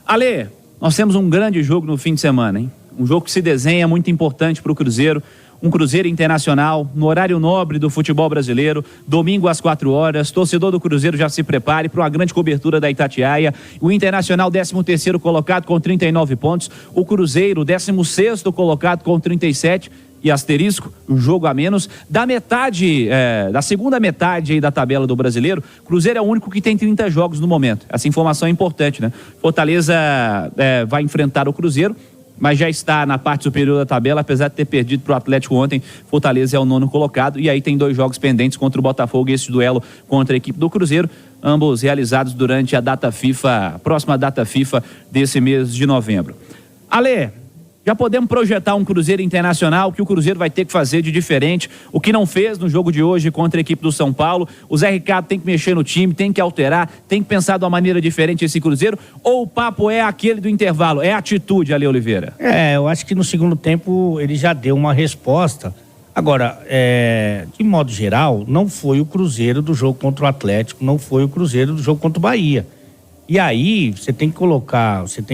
Ale, nós temos um grande jogo no fim de semana, hein? Um jogo que se desenha muito importante para o Cruzeiro. Um Cruzeiro Internacional, no horário nobre do futebol brasileiro, domingo às 4h. Torcedor do Cruzeiro já se prepare para uma grande cobertura da Itatiaia. O Internacional, 13º colocado com 39 pontos. O Cruzeiro, 16º colocado com 37 e asterisco, um jogo a menos. Da segunda metade aí da tabela do brasileiro, Cruzeiro é o único que tem 30 jogos no momento. Essa informação é importante, né? Fortaleza vai enfrentar o Cruzeiro, mas já está na parte superior da tabela, apesar de ter perdido para o Atlético ontem. Fortaleza é o 9º colocado, e aí tem 2 jogos pendentes contra o Botafogo, e esse duelo contra a equipe do Cruzeiro, ambos realizados durante a próxima data FIFA desse mês de novembro. Ale, já podemos projetar um Cruzeiro Internacional, o que o Cruzeiro vai ter que fazer de diferente, o que não fez no jogo de hoje contra a equipe do São Paulo. O Zé Ricardo tem que mexer no time, tem que alterar, tem que pensar de uma maneira diferente esse Cruzeiro, ou o papo é aquele do intervalo, é atitude, Ale Oliveira? Eu acho que no segundo tempo ele já deu uma resposta. Agora, de modo geral, não foi o Cruzeiro do jogo contra o Atlético, não foi o Cruzeiro do jogo contra o Bahia. E aí você tem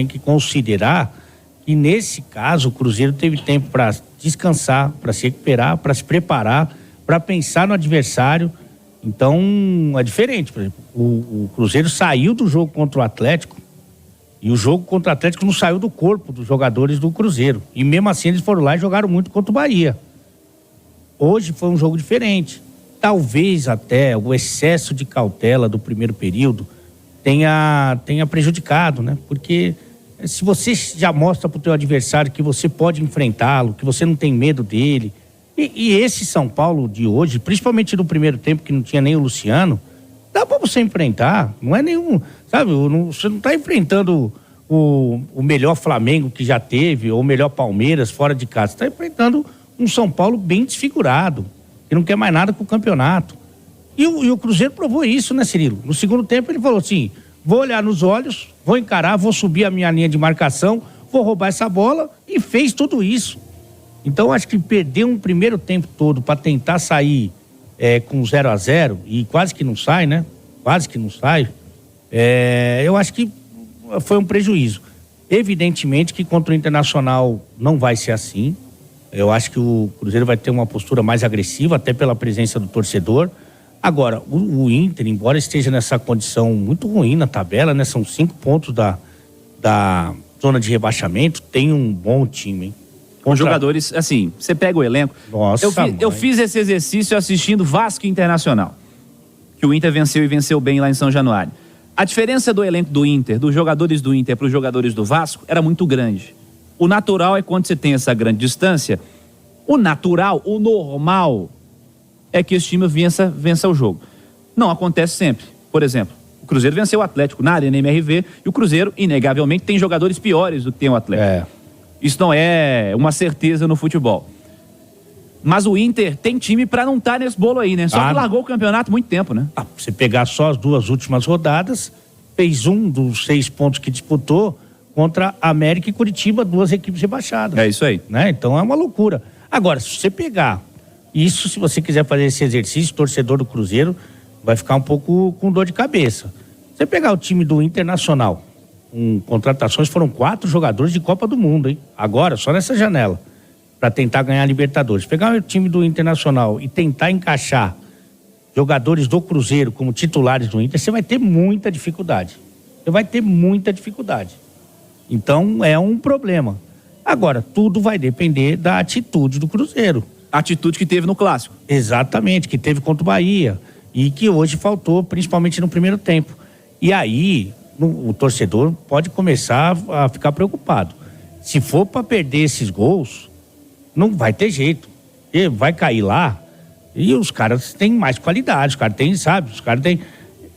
que considerar que nesse caso o Cruzeiro teve tempo para descansar, para se recuperar, para se preparar, para pensar no adversário. Então é diferente. Por exemplo, o Cruzeiro saiu do jogo contra o Atlético e o jogo contra o Atlético não saiu do corpo dos jogadores do Cruzeiro. E mesmo assim eles foram lá e jogaram muito contra o Bahia. Hoje foi um jogo diferente. Talvez até o excesso de cautela do primeiro período tenha prejudicado, né? Porque se você já mostra para o teu adversário que você pode enfrentá-lo, que você não tem medo dele, e esse São Paulo de hoje, principalmente no primeiro tempo que não tinha nem o Luciano, dá para você enfrentar, não é nenhum, sabe, você não está enfrentando o melhor Flamengo que já teve, ou o melhor Palmeiras fora de casa, você está enfrentando um São Paulo bem desfigurado, que não quer mais nada com o campeonato. E o Cruzeiro provou isso, né, Cirilo? No segundo tempo ele falou assim: vou olhar nos olhos, vou encarar, vou subir a minha linha de marcação, vou roubar essa bola, e fez tudo isso. Então acho que perder um primeiro tempo todo para tentar sair com 0-0, e quase que não sai, né? Quase que não sai. Eu acho que foi um prejuízo. Evidentemente que contra o Internacional não vai ser assim. Eu acho que o Cruzeiro vai ter uma postura mais agressiva, até pela presença do torcedor. Agora, o Inter, embora esteja nessa condição muito ruim na tabela, né? São 5 pontos da zona de rebaixamento, tem um bom time, hein? Com jogadores, assim, você pega o elenco. Nossa, eu fiz esse exercício assistindo Vasco Internacional, que o Inter venceu e venceu bem lá em São Januário. A diferença do elenco do Inter, dos jogadores do Inter para os jogadores do Vasco, era muito grande. O natural é quando você tem essa grande distância, o normal é que esse time vença o jogo. Não acontece sempre. Por exemplo, o Cruzeiro venceu o Atlético na Arena MRV, e o Cruzeiro, inegavelmente, tem jogadores piores do que tem o Atlético. Isso não é uma certeza no futebol. Mas o Inter tem time pra não estar nesse bolo aí, né? Só que largou o campeonato há muito tempo, né? Você pegar só as 2 últimas rodadas, fez um dos 6 pontos que disputou contra América e Curitiba, 2 equipes rebaixadas. É isso aí. Né? Então é uma loucura. Agora, se você pegar isso, se você quiser fazer esse exercício, torcedor do Cruzeiro vai ficar um pouco com dor de cabeça. Você pegar o time do Internacional, com contratações, foram 4 jogadores de Copa do Mundo, hein? Agora, só nessa janela, para tentar ganhar a Libertadores. Pegar o time do Internacional e tentar encaixar jogadores do Cruzeiro como titulares do Inter, você vai ter muita dificuldade. Então, é um problema. Agora, tudo vai depender da atitude do Cruzeiro. A atitude que teve no Clássico. Exatamente, que teve contra o Bahia. E que hoje faltou, principalmente no primeiro tempo. E aí, o torcedor pode começar a ficar preocupado. Se for para perder esses gols, não vai ter jeito. Ele vai cair lá e os caras têm mais qualidade, os caras têm.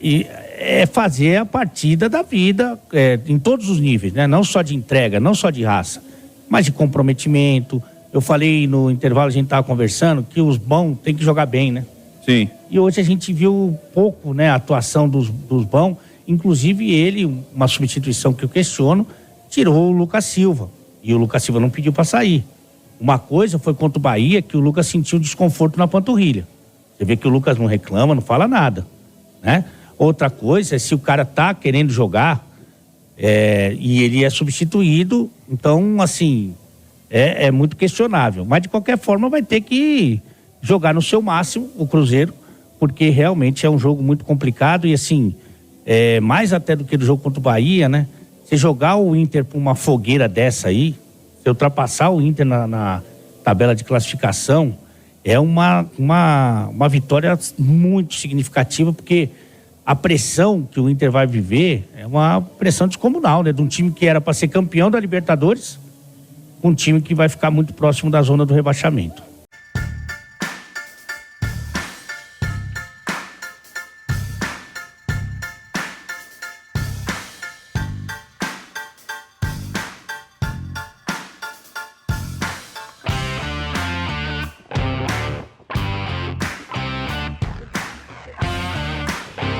E é fazer a partida da vida em todos os níveis, né? Não só de entrega, não só de raça, mas de comprometimento. Eu falei no intervalo, a gente estava conversando, que os bons têm que jogar bem, né? Sim. E hoje a gente viu pouco, né, a atuação dos bons. Inclusive ele, uma substituição que eu questiono, tirou o Lucas Silva. E o Lucas Silva não pediu para sair. Uma coisa foi contra o Bahia, que o Lucas sentiu desconforto na panturrilha. Você vê que o Lucas não reclama, não fala nada, né? Outra coisa é se o cara tá querendo jogar, E ele é substituído, então, assim, é muito questionável. Mas, de qualquer forma, vai ter que jogar no seu máximo o Cruzeiro, porque realmente é um jogo muito complicado e, assim, mais até do que do jogo contra o Bahia, né? Você jogar o Inter para uma fogueira dessa aí, você ultrapassar o Inter na tabela de classificação, é uma vitória muito significativa, porque a pressão que o Inter vai viver é uma pressão descomunal, né? De um time que era para ser campeão da Libertadores, um time que vai ficar muito próximo da zona do rebaixamento.